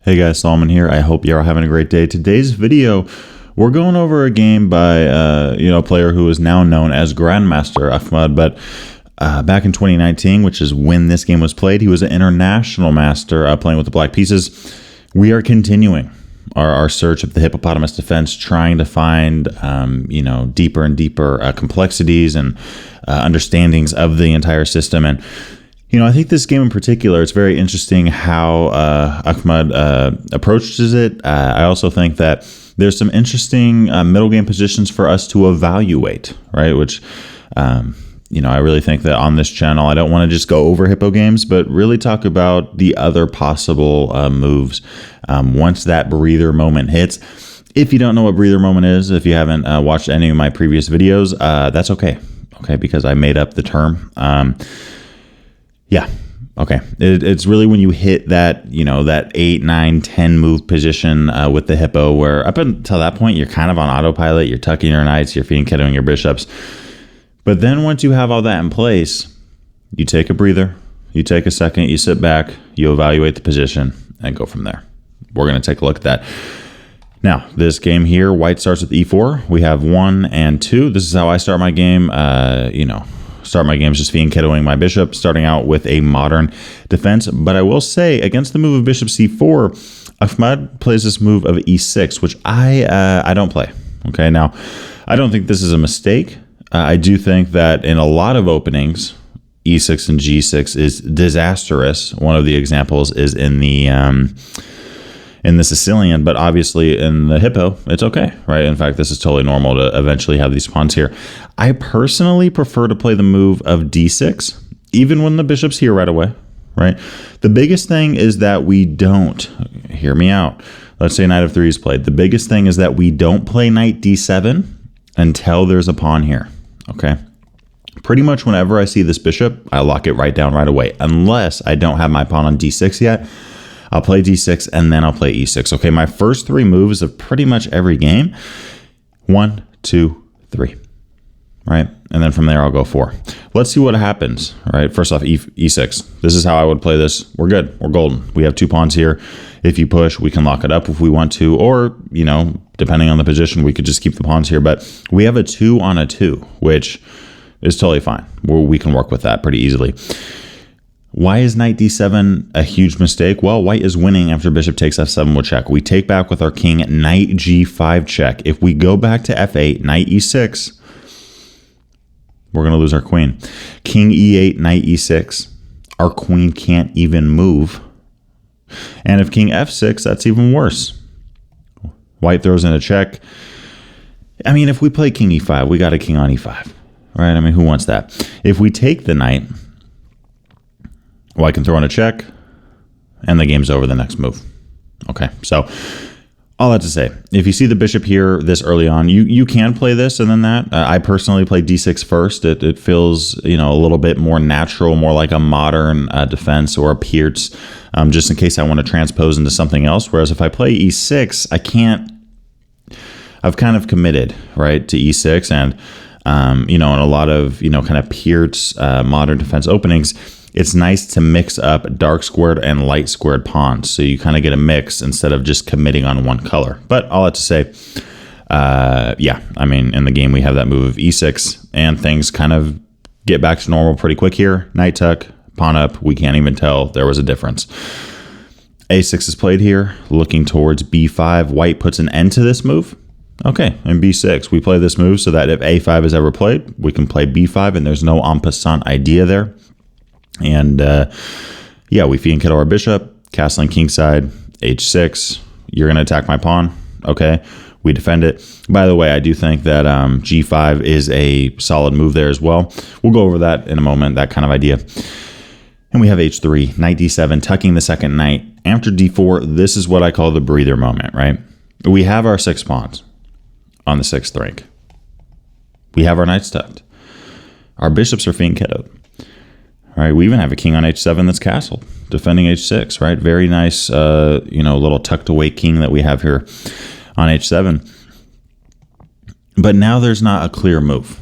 Hey guys, Solomon here. I hope you're all having a great day. Today's video, we're going over a game by a player who is now known as Grandmaster Ahmad, but back in 2019, which is when this game was played, he was an international master playing with the black pieces. We are continuing our search of the Hippopotamus Defense, trying to find deeper and deeper complexities and understandings of the entire system. And I think this game in particular, it's very interesting how Ahmad approaches it. I also think that there's some interesting middle game positions for us to evaluate, right? Which, I really think that on this channel, I don't want to just go over Hippo games, but really talk about the other possible moves once that breather moment hits. If you don't know what breather moment is, if you haven't watched any of my previous videos, that's okay. Okay, because I made up the term. Yeah. Okay. It's really when you hit that, that 8, 9, 10 move position with the Hippo, where up until that point, you're kind of on autopilot. You're tucking your knights, you're fianchettoing your bishops. But then once you have all that in place, you take a breather, you take a second, you sit back, you evaluate the position, and go from there. We're going to take a look at that. Now, this game here, white starts with e4. We have 1 and 2. This is how I start my game. Start my games just fianchettoing my bishop, starting out with a modern defense. But I will say, against the move of bishop c4, Ahmad plays this move of e6, which I don't play. Okay, now, I don't think this is a mistake. I do think that in a lot of openings, e6 and g6 is disastrous. One of the examples is in the Sicilian, but obviously in the Hippo, it's okay, right? In fact, this is totally normal to eventually have these pawns here. I personally prefer to play the move of d6, even when the bishop's here right away, right? The biggest thing is that we don't, hear me out, let's say knight of 3 is played. The biggest thing is that we don't play knight d7 until there's a pawn here, okay? Pretty much whenever I see this bishop, I lock it right down right away, unless I don't have my pawn on d6 yet. I'll play d6 and then I'll play e6. Okay, my first 3 moves of pretty much every game, 1, 2, 3, right? And then from there I'll go 4. Let's see what happens, right? First off, e6. This is how I would play this. We're good. We're golden. We have 2 pawns here. If you push, we can lock it up if we want to, or, depending on the position, we could just keep the pawns here. But we have a 2 on a 2, which is totally fine. We can work with that pretty easily. Why is knight d7 a huge mistake? Well, white is winning after bishop takes f7 with check. We take back with our king, knight g5 check. If we go back to f8, knight e6, we're going to lose our queen. King e8, knight e6, our queen can't even move. And if king f6, that's even worse. White throws in a check. I mean, if we play king e5, we got a king on e5, right? I mean, who wants that? If we take the knight, white can throw in a check, and the game's over the next move. Okay, so all that to say, if you see the bishop here this early on, you can play this and then that. I personally play d6 first. It feels, a little bit more natural, more like a modern defense or a Pirc, just in case I want to transpose into something else. Whereas if I play e6, I can't. I've kind of committed, right, to e6, and in a lot of kind of Pirc modern defense openings, it's nice to mix up dark squared and light squared pawns. So you kind of get a mix instead of just committing on one color. But all that to say, in the game we have that move of e6 and things kind of get back to normal pretty quick here. Knight tuck, pawn up. We can't even tell there was a difference. a6 is played here, looking towards b5. White puts an end to this move. Okay, and b6, we play this move so that if a5 is ever played, we can play b5 and there's no en passant idea there. And we fianchetto our bishop, castling kingside, h6. You're going to attack my pawn. Okay, we defend it. By the way, I do think that g5 is a solid move there as well. We'll go over that in a moment, that kind of idea. And we have h3, knight d7, tucking the second knight. After d4, this is what I call the breather moment, right? We have our 6 pawns on the 6th rank. We have our knights tucked. Our bishops are fianchettoed. All right, we even have a king on h7 that's castled, defending h6, right? Very nice, little tucked away king that we have here on h7. But now there's not a clear move,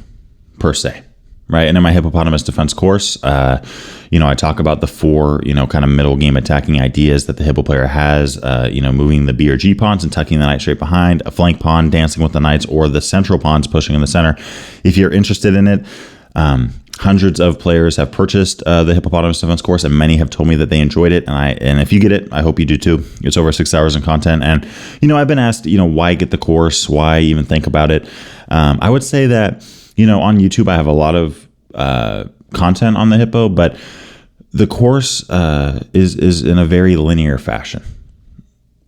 per se. right? And in my Hippopotamus Defense course, I talk about the 4, kind of middle game attacking ideas that the Hippo player has, moving the B or G pawns and tucking the knight straight behind, a flank pawn dancing with the knights, or the central pawns pushing in the center. If you're interested in it, hundreds of players have purchased the Hippopotamus Defense course, and many have told me that they enjoyed it. And if you get it, I hope you do too. It's over 6 hours in content. And, I've been asked, why get the course? Why even think about it? I would say that, on YouTube, I have a lot of content on the Hippo, but the course is in a very linear fashion,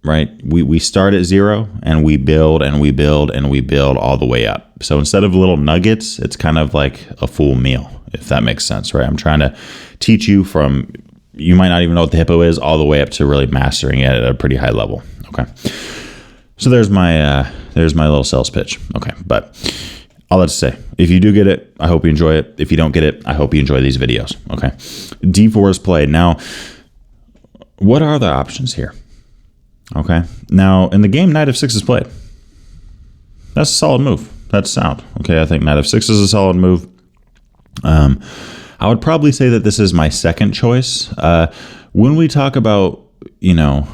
right? We start at 0 and we build and we build and we build all the way up. So instead of little nuggets, it's kind of like a full meal, if that makes sense, right? I'm trying to teach you from, you might not even know what the Hippo is, all the way up to really mastering it at a pretty high level. Okay. So there's my little sales pitch. Okay. But all that to say, if you do get it, I hope you enjoy it. If you don't get it, I hope you enjoy these videos. Okay. D4 is played. Now, what are the options here? Okay. Now, in the game, knight f6 is played. That's a solid move. That's sound. Okay. I think knight f6 is a solid move. I would probably say that this is my second choice. When we talk about,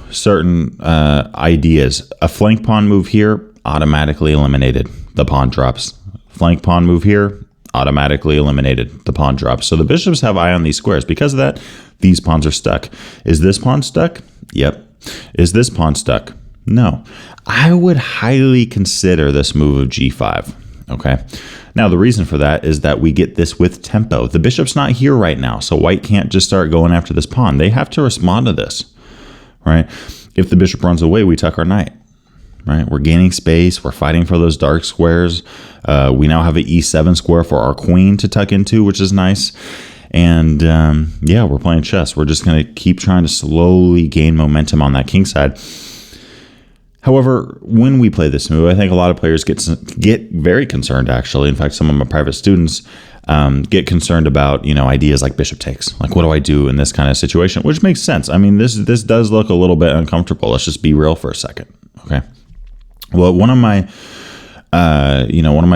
certain ideas, a flank pawn move here, automatically eliminated. The pawn drops. Flank pawn move here, automatically eliminated. The pawn drops. So the bishops have eye on these squares. Because of that, these pawns are stuck. Is this pawn stuck? Yep. Is this pawn stuck? No. I would highly consider this move of g5. Okay. Now, the reason for that is that we get this with tempo. The bishop's not here right now, so white can't just start going after this pawn. They have to respond to this, right? If the bishop runs away, we tuck our knight. Right, we're gaining space. We're fighting for those dark squares. We now have an e7 square for our queen to tuck into, which is nice. And we're playing chess. We're just going to keep trying to slowly gain momentum on that king side. However, when we play this move, I think a lot of players get very concerned. Actually, in fact, some of my private students get concerned about ideas like bishop takes. Like, what do I do in this kind of situation? Which makes sense. I mean, this does look a little bit uncomfortable. Let's just be real for a second. Okay. Well, one of my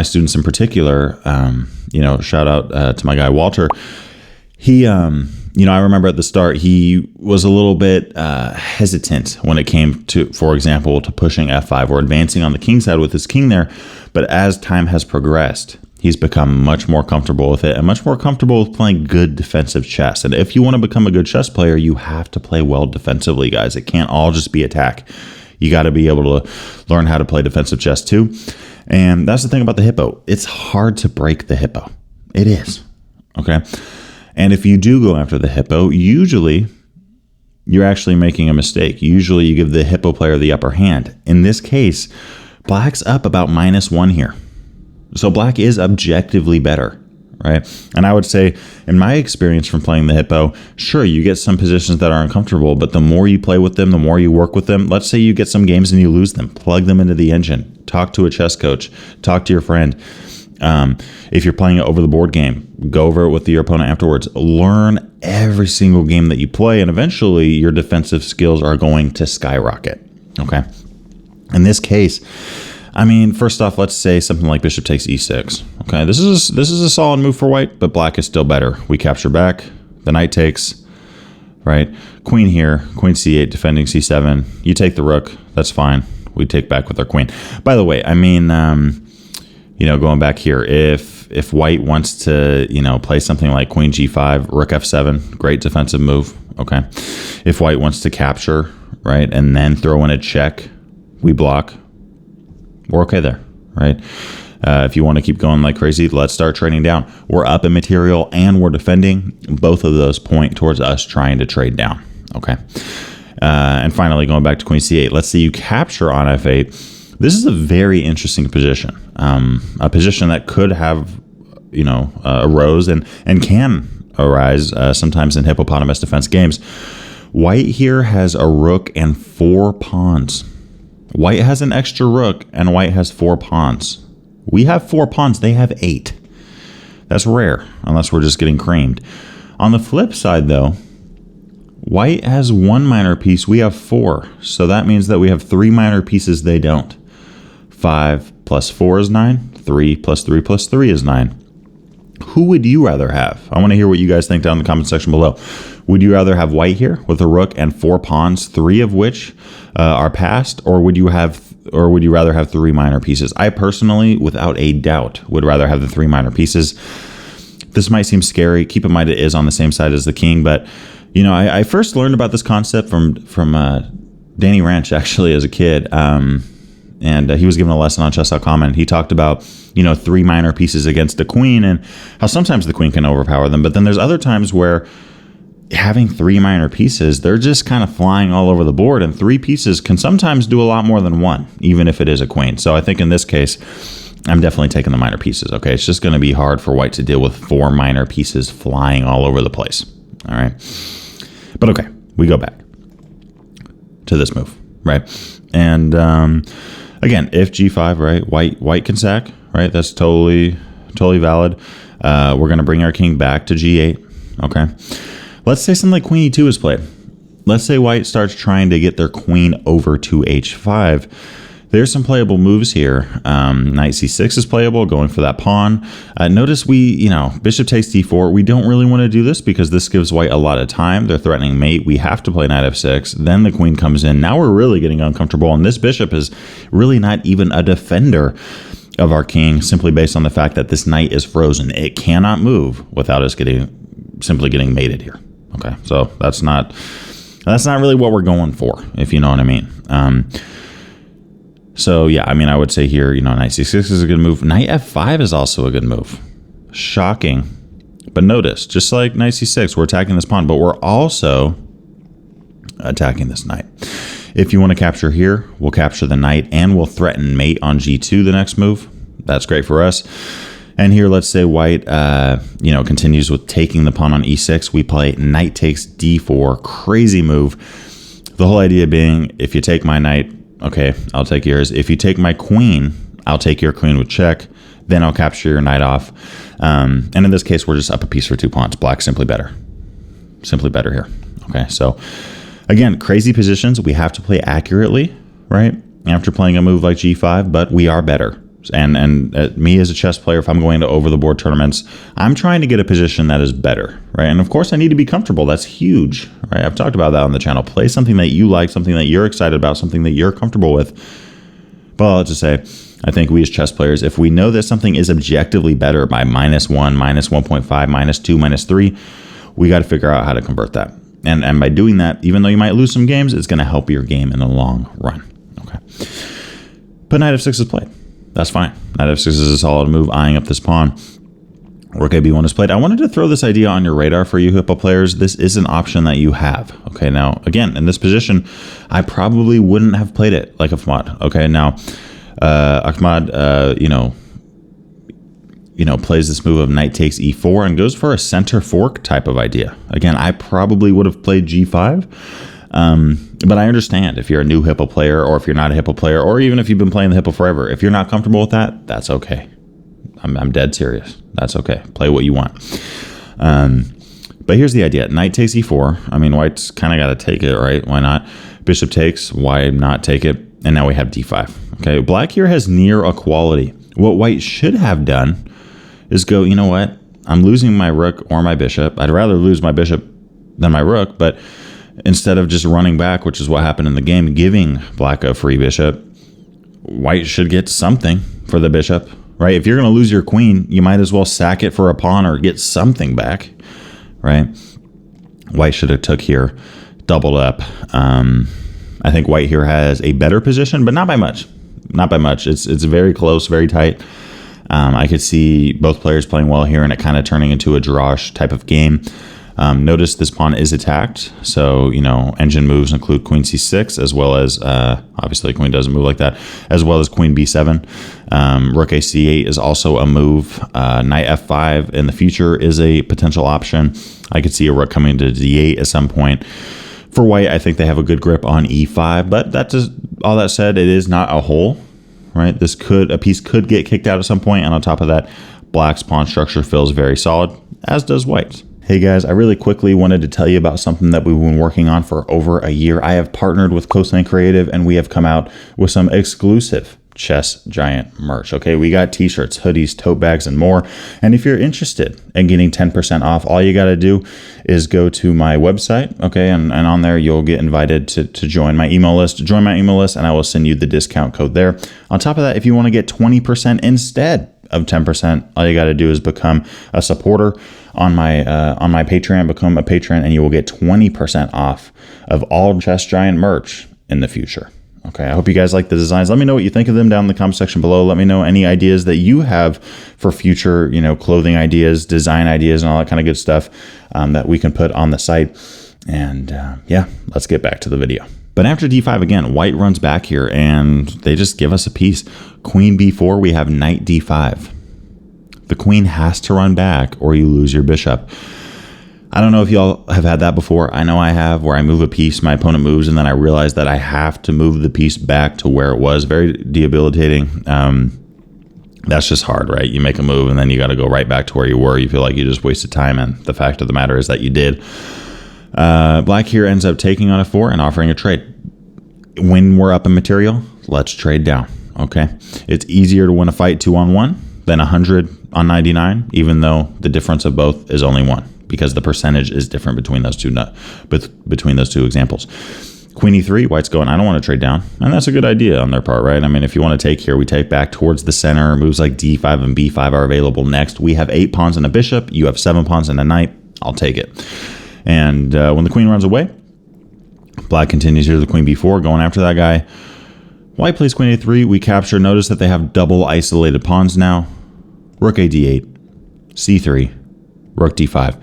students in particular, shout out to my guy Walter. He, I remember at the start he was a little bit hesitant when it came to, for example, to pushing f5 or advancing on the king side with his king there. But as time has progressed, he's become much more comfortable with it and much more comfortable with playing good defensive chess. And if you want to become a good chess player, you have to play well defensively, guys. It can't all just be attack. You got to be able to learn how to play defensive chess too. And that's the thing about the Hippo. It's hard to break the Hippo. It is. Okay. And if you do go after the Hippo, usually you're actually making a mistake. Usually you give the Hippo player the upper hand. In this case, black's up about -1 here. So black is objectively better. Right. And I would say, in my experience from playing the Hippo, sure, you get some positions that are uncomfortable, but the more you play with them, the more you work with them. Let's say you get some games and you lose them. Plug them into the engine. Talk to a chess coach. Talk to your friend. If you're playing an over the board game, go over it with your opponent afterwards. Learn every single game that you play, and eventually your defensive skills are going to skyrocket. Okay. In this case, I mean, first off, let's say something like bishop takes e6. Okay, this is a solid move for white, but black is still better. We capture back, the knight takes, right? Queen here, queen c8, defending c7. You take the rook, that's fine. We take back with our queen. By the way, I mean, going back here, if white wants to, play something like queen g5, rook f7, great defensive move. Okay, if white wants to capture, right, and then throw in a check, we block. We're okay there, right? If you want to keep going like crazy, let's start trading down. We're up in material and we're defending. Both of those point towards us trying to trade down, okay? And finally, going back to queen c8, let's say you capture on f8. This is a very interesting position, a position that could have, arose and can arise sometimes in Hippopotamus Defense games. White here has a rook and 4 pawns. White has an extra rook, and white has 4 pawns. We have 4 pawns. They have 8. That's rare, unless we're just getting creamed. On the flip side, though, white has 1 minor piece. We have 4. So that means that we have 3 minor pieces they don't. 5 plus 4 is 9. 3 plus 3 plus 3 is 9. Who would you rather have? I want to hear what you guys think down in the comment section below. Would you rather have white here with a rook and 4 pawns, 3 of which are passed, or would you rather have 3 minor pieces? I personally, without a doubt, would rather have the 3 minor pieces. This might seem scary. Keep in mind it is on the same side as the king, but you know, I first learned about this concept from Danny Ranch actually as a kid. And he was given a lesson on chess.com, and he talked about, you know, 3 minor pieces against a queen and how sometimes the queen can overpower them. But then there's other times where having 3 minor pieces, they're just kind of flying all over the board, and 3 pieces can sometimes do a lot more than 1, even if it is a queen. So I think in this case, I'm definitely taking the minor pieces. Okay, it's just going to be hard for white to deal with 4 minor pieces flying all over the place. All right, but okay, we go back to this move, right? And again, if g5, right, white can sack, right? That's totally valid. We're going to bring our king back to g8, okay? Let's say something like queen e2 is played. Let's say white starts trying to get their queen over to h5. There's some playable moves here. Knight c6 is playable, going for that pawn. Notice bishop takes d4. We don't really want to do this because this gives white a lot of time. They're threatening mate. We have to play knight f6. Then the queen comes in. Now we're really getting uncomfortable, and this bishop is really not even a defender of our king, simply based on the fact that this knight is frozen. It cannot move without us simply getting mated here. Okay, so that's not really what we're going for, if you know what I mean. So yeah, I mean, I would say here, you know, knight c6 is a good move. Knight f5 is also a good move. Shocking. But notice, just like knight c6, we're attacking this pawn, but we're also attacking this knight. If you want to capture here, we'll capture the knight and we'll threaten mate on g2 the next move. That's great for us. And here, let's say white, continues with taking the pawn on e6. We play knight takes d4. Crazy move. The whole idea being, if you take my knight, okay, I'll take yours. If you take my queen, I'll take your queen with check. Then I'll capture your knight off. And in this case, we're just up a piece for 2 pawns. Black simply better. Simply better here. Okay, so again, crazy positions. We have to play accurately, right? After playing a move like g5, but we are better. And me as a chess player, if I'm going to over-the-board tournaments, I'm trying to get a position that is better, right? And of course, I need to be comfortable. That's huge, right? I've talked about that on the channel. Play something that you like, something that you're excited about, something that you're comfortable with. But I'll have to say, I think we as chess players, if we know that something is objectively better by -1, -1.5, -2, -3, we got to figure out how to convert that. And by doing that, even though you might lose some games, it's going to help your game in the long run, okay? But knight f6 is played. That's fine. Knight f6 is a solid move, eyeing up this pawn. Rook ab1 is played. I wanted to throw this idea on your radar for you Hippo players. This is an option that you have. Okay, now, again, in this position, I probably wouldn't have played it like Ahmad. Okay, now, Ahmad, plays this move of knight takes e4 and goes for a center fork type of idea. Again, I probably would have played g5. But I understand if you're a new Hippo player, or if you're not a Hippo player, or even if you've been playing the Hippo forever, if you're not comfortable with that, that's okay. I'm dead serious. That's okay. Play what you want. But here's the idea. Knight takes e4. I mean, white's kind of got to take it, right? Why not? Bishop takes. Why not take it? And now we have d5. Okay, black here has near equality. What white should have done is go, you know what? I'm losing my rook or my bishop. I'd rather lose my bishop than my rook, but instead of just running back, which is what happened in the game, giving black a free bishop, white should get something for the bishop, right? If you're going to lose your queen, you might as well sack it for a pawn or get something back, right? White should have took here, doubled up. I think white here has a better position, but not by much. Not by much. It's very close, very tight. I could see both players playing well here and it kind of turning into a drawish type of game. Notice this pawn is attacked, so, engine moves include queen c6, as well as, obviously queen doesn't move like that, as well as queen b7. Rook a c8 is also a move. Knight f5 in the future is a potential option. I could see a rook coming to d8 at some point. For white, I think they have a good grip on e5, but all that said, it is not a hole, right? A piece could get kicked out at some point, and on top of that, black's pawn structure feels very solid, as does white's. Hey guys, I really quickly wanted to tell you about something that we've been working on for over a year. I have partnered with Coastline Creative, and we have come out with some exclusive chess giant merch. Okay, we got t-shirts, hoodies, tote bags, and more. And if you're interested in getting 10% off, all you got to do is go to my website. Okay, and on there you'll get invited to join my email list. Join my email list, and I will send you the discount code there. On top of that, if you want to get 20% instead of 10%, all you got to do is become a supporter on my Patreon. Become a patron, and you will get 20% off of all Chess Giant merch in the future. Okay, I hope you guys like the designs. Let me know what you think of them down in the comment section below. Let me know any ideas that you have for future, clothing ideas, design ideas, and all that kind of good stuff that we can put on the site. And yeah, let's get back to the video. But after d5 again, white runs back here, and they just give us a piece. Queen b4, we have knight d5. The queen has to run back, or you lose your bishop. I don't know if y'all have had that before. I know I have, where I move a piece, my opponent moves, and then I realize that I have to move the piece back to where it was. Very debilitating. That's just hard, right? You make a move, and then you got to go right back to where you were. You feel like you just wasted time, and the fact of the matter is that you did. Black here ends up taking on a 4 and offering a trade. When we're up in material, let's trade down, okay? It's easier to win a fight 2-on-1 than 100 on 99, even though the difference of both is only 1. Because the percentage is different between those two examples. Queen e3, white's going, I don't want to trade down. And that's a good idea on their part, right? I mean, if you want to take here, we take back towards the center. Moves like d5 and b5 are available next. We have 8 pawns and a bishop. You have 7 pawns and a knight. I'll take it. And when the queen runs away, black continues here to the queen b4, going after that guy. White plays queen a3. We capture. Notice that they have double isolated pawns now. Rook a d8, c3. Rook d5.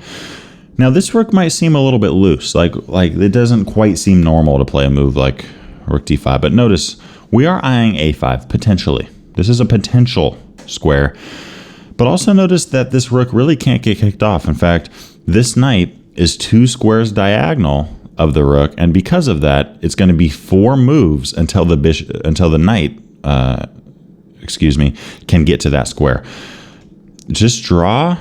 Now this rook might seem a little bit loose, like it doesn't quite seem normal to play a move like rook d5, but notice we are eyeing a5 potentially. This is a potential square, but also notice that this rook really can't get kicked off. In fact, this knight is 2 squares diagonal of the rook, and because of that, it's going to be 4 moves until the knight, can get to that square. Just draw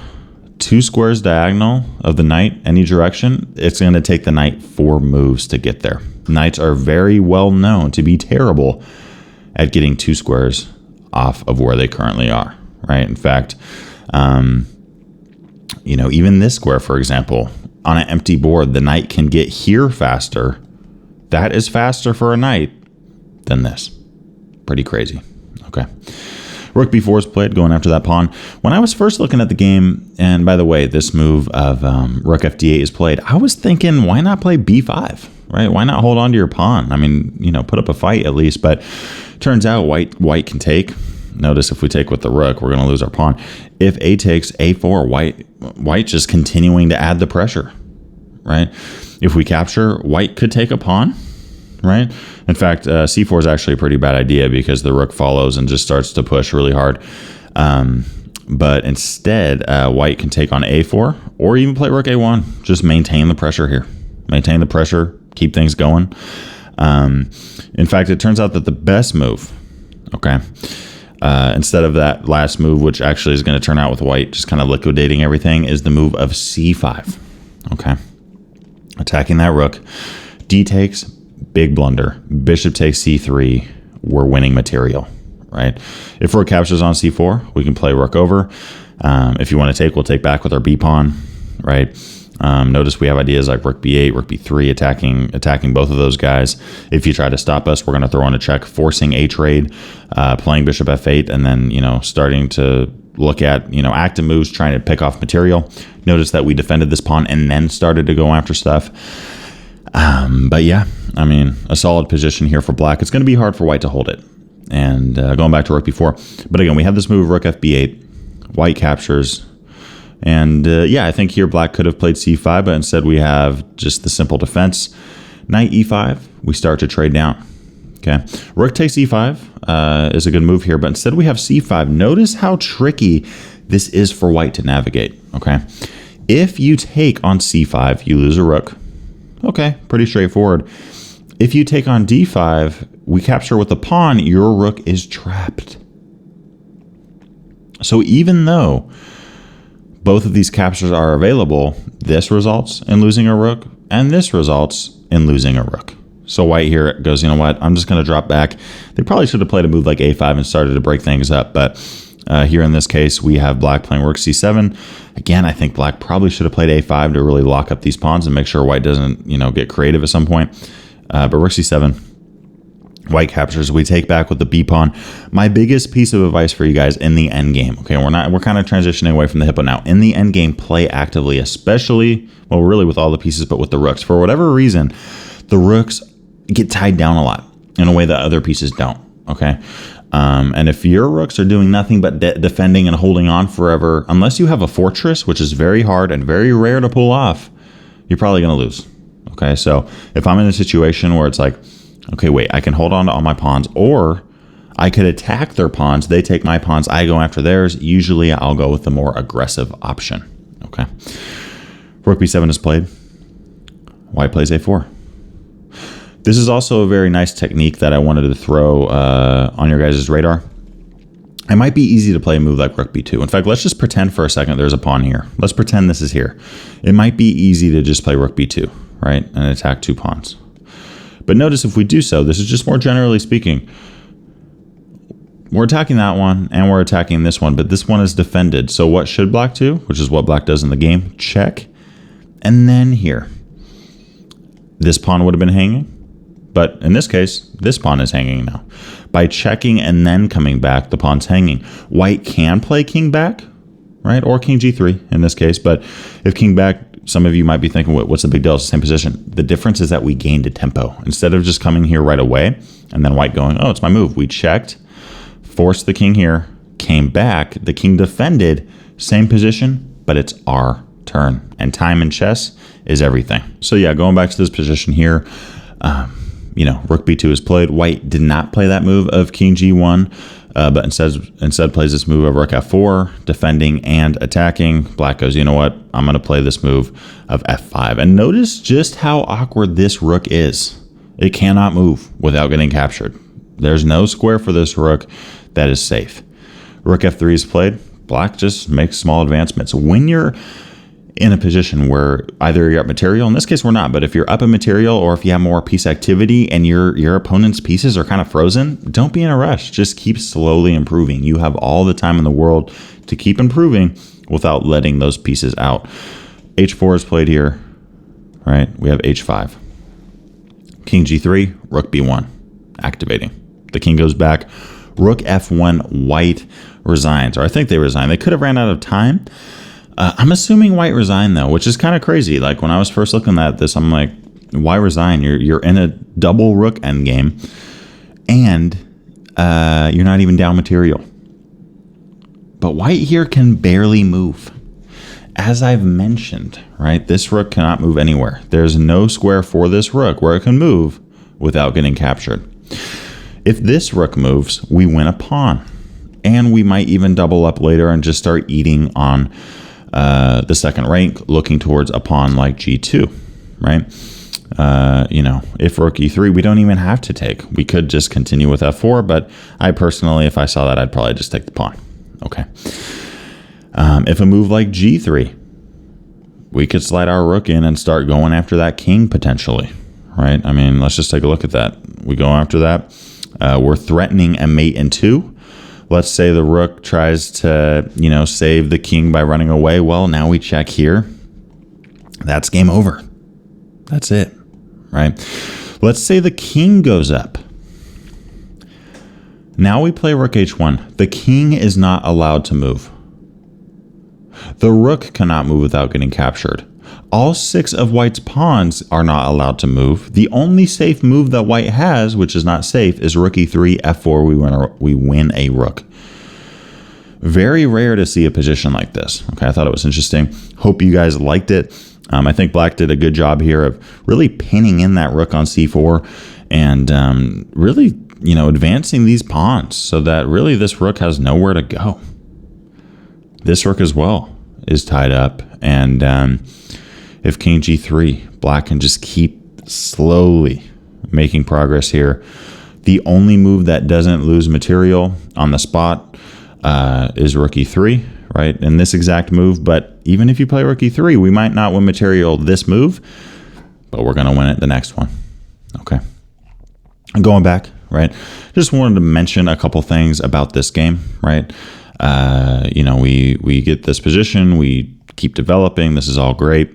2 squares diagonal of the knight any direction. It's going to take the knight 4 moves to get there. Knights are very well known to be terrible at getting 2 squares off of where they currently are, right? In fact, even this square, for example, on an empty board, the knight can get here faster. That is faster for a knight than this. Pretty crazy. Okay. Rook b4 is played, going after that pawn. When I was first looking at the game, and by the way, this move of rook fd8 is played, I was thinking, why not play b5, right? Why not hold on to your pawn? I mean, put up a fight at least, but turns out white can take. Notice if we take with the rook, we're going to lose our pawn. If a takes a4, white just continuing to add the pressure, right? If we capture, white could take a pawn, right? In fact, c4 is actually a pretty bad idea because the rook follows and just starts to push really hard. But instead, white can take on a4 or even play rook a1. Just maintain the pressure here. Maintain the pressure, keep things going. In fact, it turns out that the best move, okay, instead of that last move, which actually is going to turn out with white just kind of liquidating everything, is the move of c5, okay? Attacking that rook. D takes, big blunder. Bishop takes c3, we're winning material, right? If rook captures on c4, we can play rook over. If you want to take, we'll take back with our b pawn, right? Notice we have ideas like rook b8, rook b3, attacking both of those guys. If you try to stop us, we're going to throw in a check, forcing a trade, playing bishop f8, and then, starting to look at, active moves, trying to pick off material. Notice that we defended this pawn and then started to go after stuff. But yeah, I mean, a solid position here for black. It's going to be hard for white to hold it. And going back to rook b4. But again, we have this move, rook fb8. White captures. And yeah, I think here black could have played c5, but instead we have just the simple defense. Knight e5, we start to trade down. Okay, rook takes e5 is a good move here, but instead we have c5. Notice how tricky this is for white to navigate, okay? If you take on c5, you lose a rook. Okay, pretty straightforward. If you take on d5, we capture with the pawn, your rook is trapped. So even though both of these captures are available, this results in losing a rook, and this results in losing a rook. So white here goes, you know what, I'm just going to drop back. They probably should have played a move like a5 and started to break things up. But here in this case, we have black playing rook c7. Again, I think black probably should have played a5 to really lock up these pawns and make sure white doesn't, get creative at some point. But rook c7. White captures. We take back with the b pawn. My biggest piece of advice for you guys in the end game. Okay, we're kind of transitioning away from the hippo now. In the end game, play actively, especially, well, really with all the pieces, but with the rooks. For whatever reason, the rooks get tied down a lot in a way that other pieces don't. Okay, and if your rooks are doing nothing but defending and holding on forever, unless you have a fortress, which is very hard and very rare to pull off, you're probably going to lose. Okay, so if I'm in a situation where it's like, okay, wait, I can hold on to all my pawns, or I could attack their pawns. They take my pawns. I go after theirs. Usually I'll go with the more aggressive option. Okay. Rook b7 is played. White plays a4. This is also a very nice technique that I wanted to throw on your guys' radar. It might be easy to play a move like rook b2. In fact, let's just pretend for a second there's a pawn here. Let's pretend this is here. It might be easy to just play rook b2, right, and attack two pawns. But notice if we do so, this is just more generally speaking, we're attacking that one and we're attacking this one, but this one is defended. So what should black do, which is what black does in the game? Check. And then here, this pawn would have been hanging. But in this case, this pawn is hanging now. By checking and then coming back, the pawn's hanging. White can play king back, right? Or king g3 in this case. But if king back, some of you might be thinking, what's the big deal? It's the same position. The difference is that we gained a tempo. Instead of just coming here right away and then white going, oh, it's my move. We checked, forced the king here, came back. The king defended, same position, but it's our turn. And time in chess is everything. So yeah, going back to this position here, rook b2 is played. White did not play that move of king g1. But instead plays this move of rook f4, defending and attacking. Black goes, you know what? I'm going to play this move of f5. And notice just how awkward this rook is. It cannot move without getting captured. There's no square for this rook that is safe. Rook f3 is played. Black just makes small advancements. When you're in a position where either you're up material, in this case we're not, but if you're up in material or if you have more piece activity and your opponent's pieces are kind of frozen, don't be in a rush. Just keep slowly improving. You have all the time in the world to keep improving without letting those pieces out. h4 is played here, right? We have h5. King g3, rook b1, activating. The king goes back. Rook f1, white resigns, or I think they resign. They could have ran out of time. I'm assuming white resigned though, which is kind of crazy. Like when I was first looking at this, I'm like, why resign? You're in a double rook endgame, and you're not even down material. But white here can barely move. As I've mentioned, right, this rook cannot move anywhere. There's no square for this rook where it can move without getting captured. If this rook moves, we win a pawn, and we might even double up later and just start eating on the second rank, looking towards a pawn like g2, right? If rook e3, we don't even have to take. We could just continue with f4, but I personally, if I saw that, I'd probably just take the pawn. Okay. If a move like g3, we could slide our rook in and start going after that king potentially, right? I mean, let's just take a look at that. We go after that. We're threatening a mate in 2. Let's say the rook tries to, save the king by running away. Well, now we check here. That's game over. That's it, right? Let's say the king goes up. Now we play rook h1. The king is not allowed to move. The rook cannot move without getting captured. All 6 of white's pawns are not allowed to move. The only safe move that white has, which is not safe, is rook e3, f4, we win a rook. Very rare to see a position like this. Okay, I thought it was interesting. Hope you guys liked it. I think black did a good job here of really pinning in that rook on c4 and really, advancing these pawns so that really this rook has nowhere to go. This rook as well is tied up, and if king g3, black can just keep slowly making progress here. The only move that doesn't lose material on the spot is rook e3, right? In this exact move, but even if you play rook e3, we might not win material this move, but we're going to win it the next one. Okay. Going back, right? Just wanted to mention a couple things about this game, right? We get this position, we keep developing. This is all great.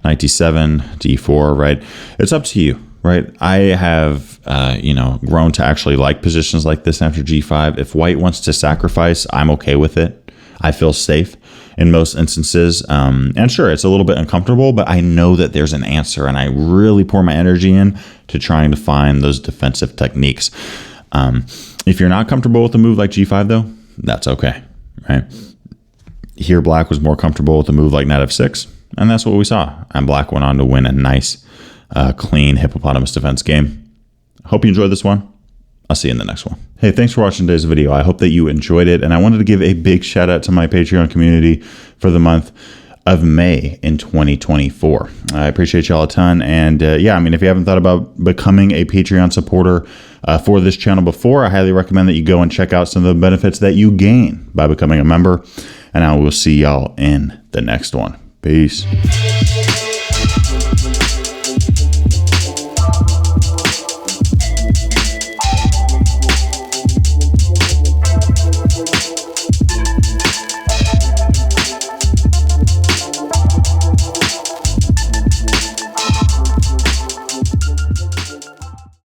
Knight d7, d4, right? It's up to you, right? I have, grown to actually like positions like this after g5. If white wants to sacrifice, I'm okay with it. I feel safe in most instances. And sure, it's a little bit uncomfortable, but I know that there's an answer, and I really pour my energy in to trying to find those defensive techniques. If you're not comfortable with a move like g5, though, that's okay, right? Here, black was more comfortable with a move like knight f6, and that's what we saw. And black went on to win a nice, clean Hippopotamus Defense game. Hope you enjoyed this one. I'll see you in the next one. Hey, thanks for watching today's video. I hope that you enjoyed it, and I wanted to give a big shout out to my Patreon community for the month of May in 2024. I appreciate y'all a ton, and if you haven't thought about becoming a Patreon supporter for this channel before, I highly recommend that you go and check out some of the benefits that you gain by becoming a member, and I will see y'all in the next one. Peace.